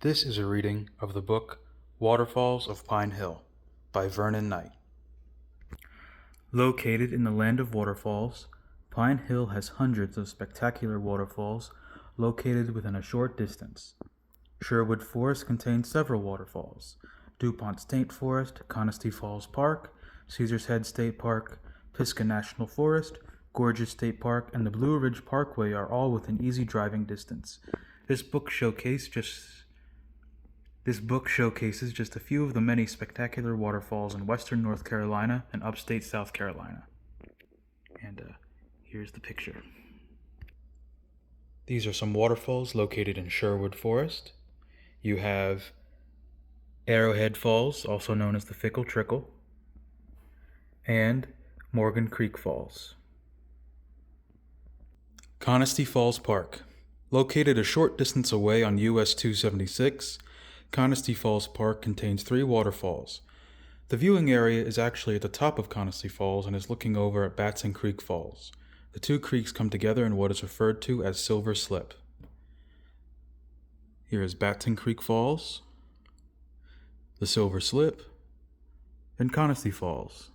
This is a reading of the book Waterfalls of Pine Hill by Vernon Knight. Located in the land of waterfalls, Pine Hill has hundreds of spectacular waterfalls located within a short distance. Sherwood Forest contains several waterfalls: DuPont State Forest, Conisty Falls Park, Caesars Head State Park, Pisgah National Forest, Gorges State Park, and the Blue Ridge Parkway are all within easy driving distance. This book showcases just a few of the many spectacular waterfalls in western North Carolina and upstate South Carolina. And here's the picture. These are some waterfalls located in Sherwood Forest. You have Arrowhead Falls, also known as the Fickle Trickle, and Morgan Creek Falls. Conisty Falls Park. Located a short distance away on US 276, Conisty Falls Park contains 3 waterfalls. The viewing area is actually at the top of Conisty Falls and is looking over at Batson Creek Falls. The two creeks come together in what is referred to as Silver Slip. Here is Batson Creek Falls, the Silver Slip, and Conisty Falls.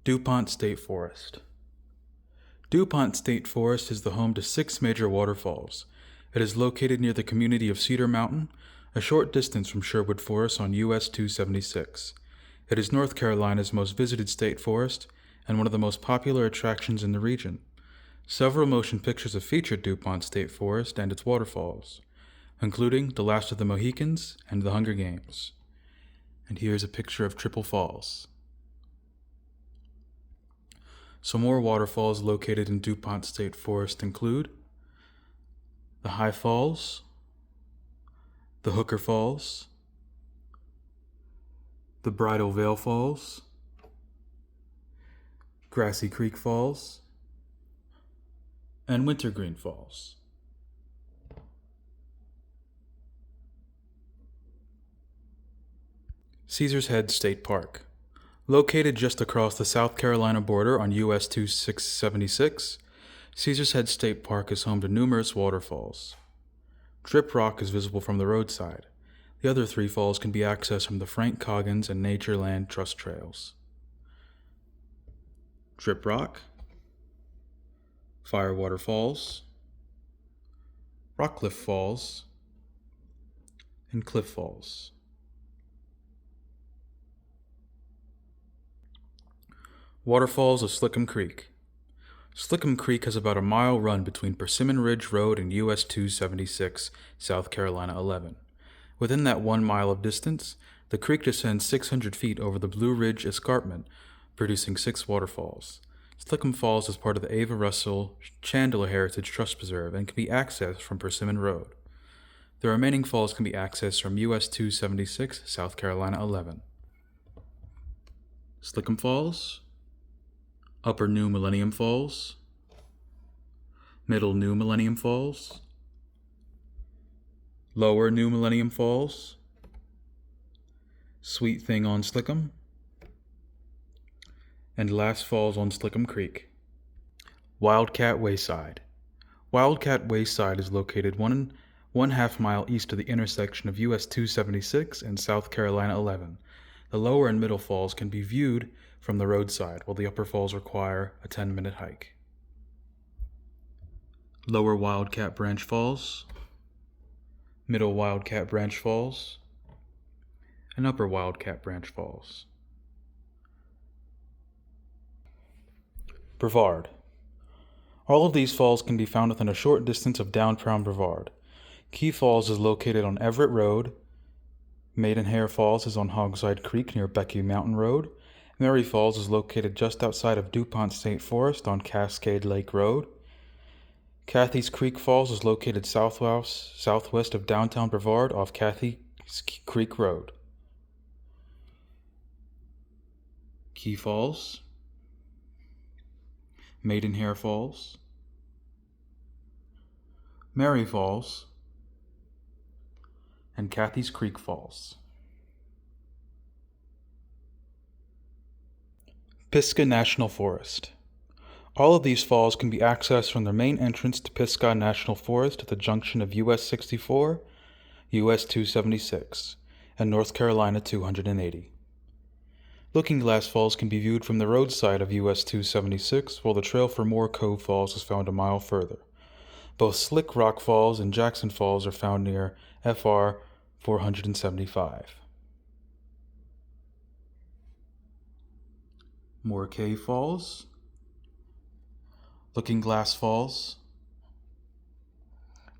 DuPont State Forest. DuPont State Forest is the home to 6 major waterfalls. It is located near the community of Cedar Mountain, a short distance from Sherwood Forest on US 276. It is North Carolina's most visited state forest and one of the most popular attractions in the region. Several motion pictures have featured DuPont State Forest and its waterfalls, including The Last of the Mohicans and The Hunger Games. And here's a picture of Triple Falls. Some more waterfalls located in DuPont State Forest include the High Falls, the Hooker Falls, the Bridal Veil Falls, Grassy Creek Falls, and Wintergreen Falls. Caesars Head State Park. Located just across the South Carolina border on US 276, Caesars Head State Park is home to numerous waterfalls. Drip Rock is visible from the roadside. The other 3 falls can be accessed from the Frank Coggins and Nature Land Trust Trails. Drip Rock, Firewater Falls, Rockcliffe Falls, and Cliff Falls. Waterfalls of Slickum Creek. Slickum Creek has about a mile run between Persimmon Ridge Road and US 276, South Carolina 11. Within that 1 mile of distance, the creek descends 600 feet over the Blue Ridge Escarpment, producing 6 waterfalls. Slickum Falls is part of the Ava Russell Chandler Heritage Trust Preserve and can be accessed from Persimmon Road. The remaining falls can be accessed from US 276, South Carolina 11. Slickum Falls, Upper New Millennium Falls, Middle New Millennium Falls, Lower New Millennium Falls, Sweet Thing on Slickum, and Last Falls on Slickum Creek. Wildcat Wayside. Wildcat Wayside is located 1.5 mile east of the intersection of US 276 and South Carolina 11. The lower and middle falls can be viewed from the roadside, while the upper falls require a 10-minute hike. Lower Wildcat Branch Falls, Middle Wildcat Branch Falls, and Upper Wildcat Branch Falls. Brevard. All of these falls can be found within a short distance of downtown Brevard. Key Falls is located on Everett Road. Maidenhair Falls is on Hogside Creek near Becky Mountain Road. Mary Falls is located just outside of DuPont State Forest on Cascade Lake Road. Cathy's Creek Falls is located southwest of downtown Brevard off Cathy's Creek Road. Key Falls, Maidenhair Falls, Mary Falls, and Cathy's Creek Falls. Pisgah National Forest. All of these falls can be accessed from the main entrance to Pisgah National Forest at the junction of US 64, US 276, and North Carolina 280. Looking Glass Falls can be viewed from the roadside of US 276, while the trail for Moore Cove Falls is found a mile further. Both Slick Rock Falls and Jackson Falls are found near FR 475. Moore Cave Falls, Looking Glass Falls,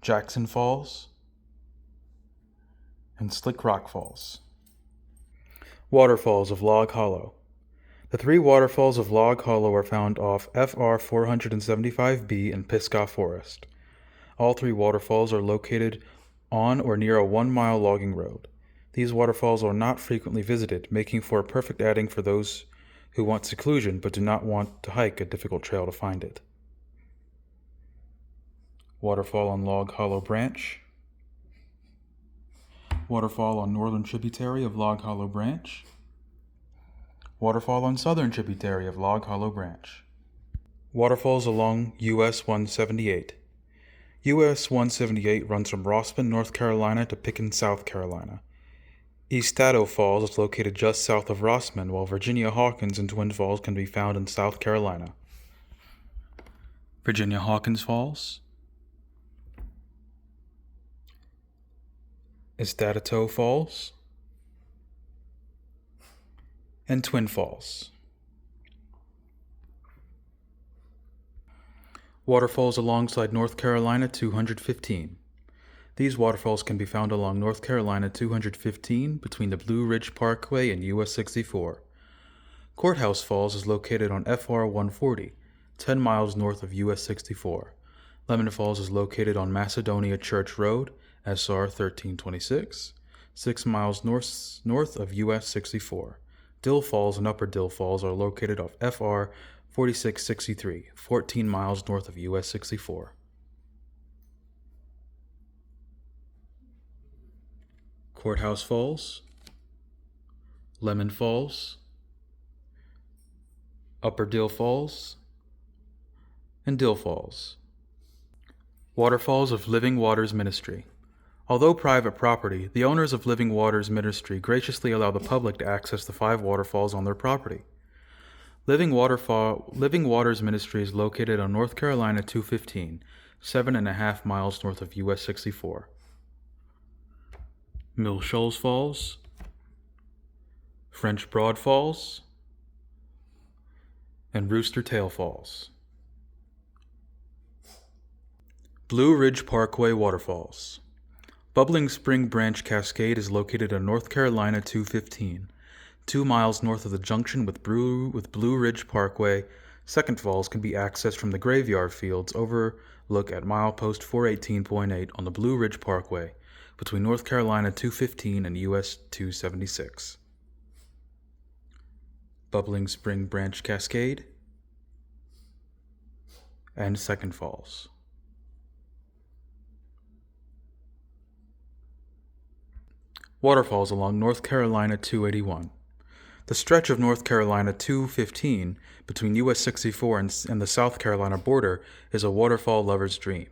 Jackson Falls, and Slick Rock Falls. Waterfalls of Log Hollow. The three waterfalls of Log Hollow are found off FR 475B in Pisgah Forest. All three waterfalls are located on or near a 1-mile logging road. These waterfalls are not frequently visited, making for a perfect outing for those who want seclusion but do not want to hike a difficult trail to find it. Waterfall on Log Hollow Branch. Waterfall on northern tributary of Log Hollow Branch. Waterfall on southern tributary of Log Hollow Branch. Waterfalls along US 178. US 178 runs from Rossman, North Carolina to Pickens, South Carolina. East Stato Falls is located just south of Rossman, while Virginia Hawkins and Twin Falls can be found in South Carolina. Virginia Hawkins Falls, Estatato Falls, and Twin Falls. Waterfalls alongside North Carolina 215. These waterfalls can be found along North Carolina 215 between the Blue Ridge Parkway and US 64. Courthouse Falls is located on FR 140, 10 miles north of US 64. Lemon Falls is located on Macedonia Church Road, SR 1326, 6 miles north of US 64. Dill Falls and Upper Dill Falls are located off FR 4663, 14 miles north of US 64. Courthouse Falls, Lemon Falls, Upper Dill Falls, and Dill Falls. Waterfalls of Living Waters Ministry. Although private property, the owners of Living Waters Ministry graciously allow the public to access the 5 waterfalls on their property. Living Waters Ministry is located on North Carolina 215, 7.5 miles north of US 64. Mill Shoals Falls, French Broad Falls, and Rooster Tail Falls. Blue Ridge Parkway Waterfalls. Bubbling Spring Branch Cascade is located on North Carolina 215, 2 miles north of the junction with Blue Ridge Parkway. Second Falls can be accessed from the Graveyard Fields overlook at milepost 418.8 on the Blue Ridge Parkway between North Carolina 215 and US 276. Bubbling Spring Branch Cascade and Second Falls. Waterfalls along North Carolina 281. The stretch of North Carolina 215 between US 64 and the South Carolina border is a waterfall lover's dream.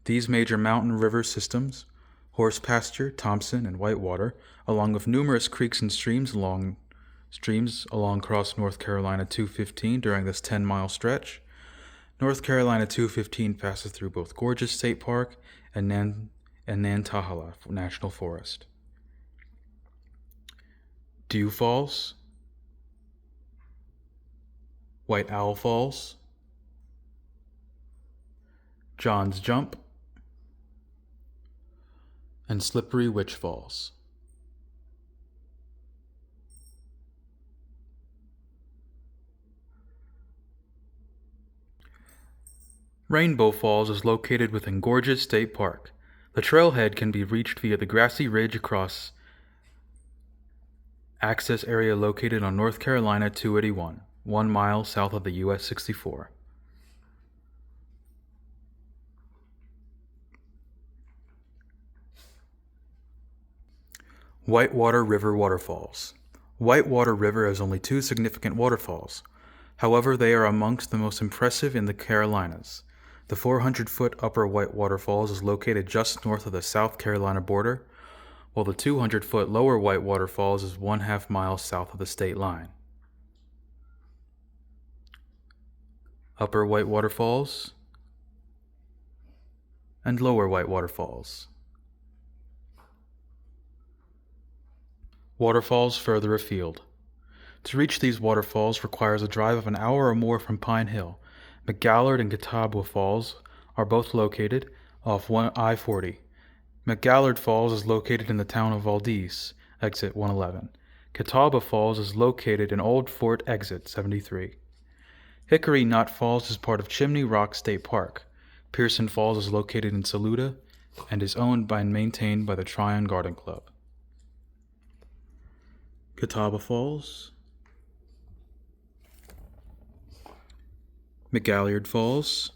These major mountain river systems, Horse Pasture, Thompson, and Whitewater, along with numerous creeks and streams along across North Carolina 215 during this 10-mile stretch. North Carolina 215 passes through both Gorges State Park and Nantahala National Forest. Dew Falls, White Owl Falls, John's Jump, and Slippery Witch Falls. Rainbow Falls is located within Gorges State Park. The trailhead can be reached via the grassy ridge across access area located on North Carolina 281, 1 mile south of the US 64. Whitewater River Waterfalls. Whitewater River has only 2 significant waterfalls. However, they are amongst the most impressive in the Carolinas. The 400-foot Upper White Waterfalls is located just north of the South Carolina border, while the 200-foot Lower White Waterfalls is 1/2 mile south of the state line. Upper White Waterfalls and Lower White Waterfalls. Waterfalls further afield. To reach these waterfalls requires a drive of an hour or more from Pine Hill. McGallard and Catawba Falls are both located off I-40. McGallard Falls is located in the town of Valdez, exit 111. Catawba Falls is located in Old Fort, exit 73. Hickory Knot Falls is part of Chimney Rock State Park. Pearson Falls is located in Saluda and is owned and maintained by the Tryon Garden Club. Catawba Falls, McGallard Falls,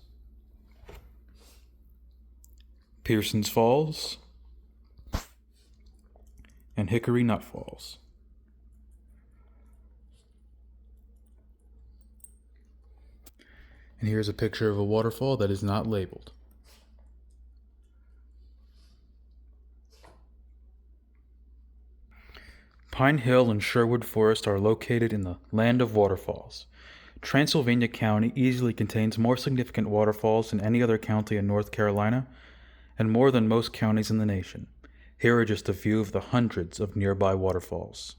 Pearson's Falls, and Hickory Knot Falls. And here's a picture of a waterfall that is not labeled. Pine Hill and Sherwood Forest are located in the land of waterfalls. Transylvania County easily contains more significant waterfalls than any other county in North Carolina, and more than most counties in the nation. Here are just a few of the hundreds of nearby waterfalls.